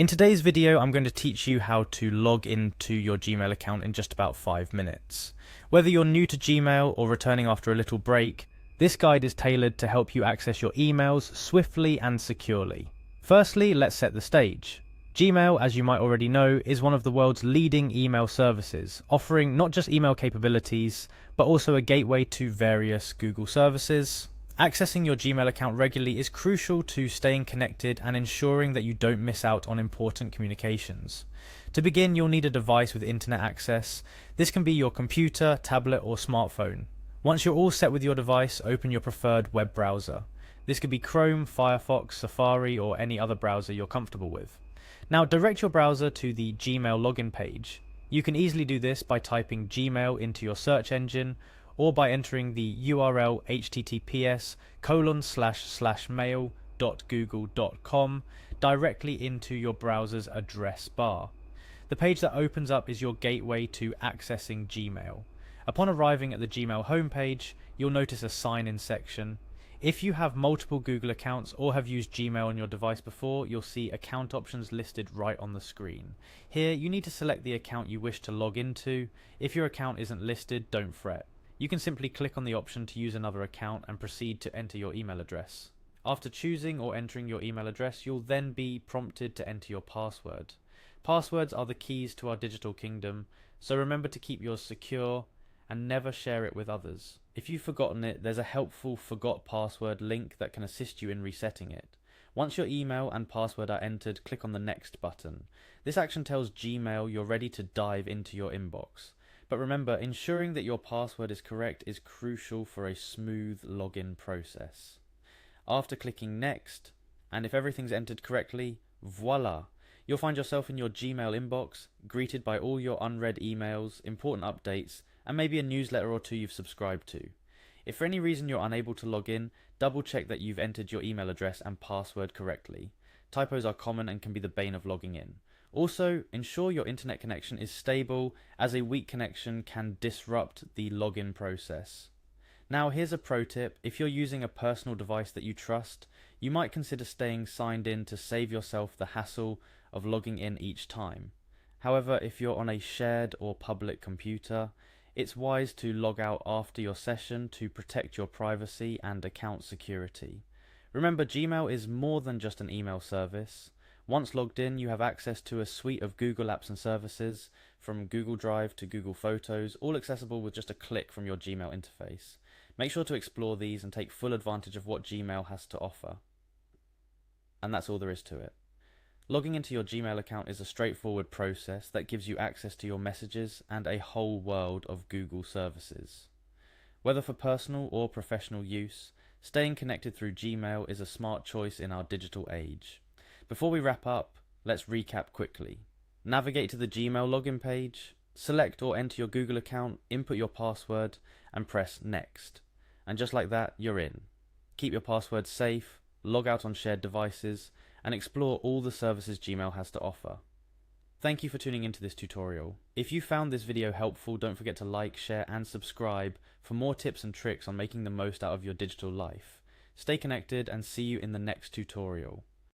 In today's video, I'm going to teach you how to log into your Gmail account in just about 5 minutes. Whether you're new to Gmail or returning after a little break, this guide is tailored to help you access your emails swiftly and securely. Firstly, let's set the stage. Gmail, as you might already know, is one of the world's leading email services, offering not just email capabilities, but also a gateway to various Google services. Accessing your Gmail account regularly is crucial to staying connected and ensuring that you don't miss out on important communications. To begin, you'll need a device with internet access. This can be your computer, tablet, or smartphone. Once you're all set with your device, open your preferred web browser. This could be Chrome, Firefox, Safari, or any other browser you're comfortable with. Now, direct your browser to the Gmail login page. You can easily do this by typing Gmail into your search engine, or by entering the URL https://mail.google.com directly into your browser's address bar. The page that opens up is your gateway to accessing Gmail. Upon arriving at the Gmail homepage, you'll notice a sign-in section. If you have multiple Google accounts or have used Gmail on your device before, you'll see account options listed right on the screen. Here, you need to select the account you wish to log into. If your account isn't listed, don't fret. You can simply click on the option to use another account and proceed to enter your email address. After choosing or entering your email address, you'll then be prompted to enter your password. Passwords are the keys to our digital kingdom, so remember to keep yours secure and never share it with others. If you've forgotten it, there's a helpful forgot password link that can assist you in resetting it. Once your email and password are entered, click on the next button. This action tells Gmail you're ready to dive into your inbox. But remember, ensuring that your password is correct is crucial for a smooth login process. After clicking next, and if everything's entered correctly, voila! You'll find yourself in your Gmail inbox, greeted by all your unread emails, important updates, and maybe a newsletter or two you've subscribed to. If for any reason you're unable to log in, double check that you've entered your email address and password correctly. Typos are common and can be the bane of logging in. Also, ensure your internet connection is stable, as a weak connection can disrupt the login process. Now, here's a pro tip. If you're using a personal device that you trust, you might consider staying signed in to save yourself the hassle of logging in each time. However, if you're on a shared or public computer, it's wise to log out after your session to protect your privacy and account security. Remember, Gmail is more than just an email service. Once logged in, you have access to a suite of Google apps and services, from Google Drive to Google Photos, all accessible with just a click from your Gmail interface. Make sure to explore these and take full advantage of what Gmail has to offer. And that's all there is to it. Logging into your Gmail account is a straightforward process that gives you access to your messages and a whole world of Google services. Whether for personal or professional use, staying connected through Gmail is a smart choice in our digital age. Before we wrap up, let's recap quickly. Navigate to the Gmail login page, select or enter your Google account, input your password, and press Next. And just like that, you're in. Keep your password safe, log out on shared devices, and explore all the services Gmail has to offer. Thank you for tuning into this tutorial. If you found this video helpful, don't forget to like, share, and subscribe for more tips and tricks on making the most out of your digital life. Stay connected and see you in the next tutorial.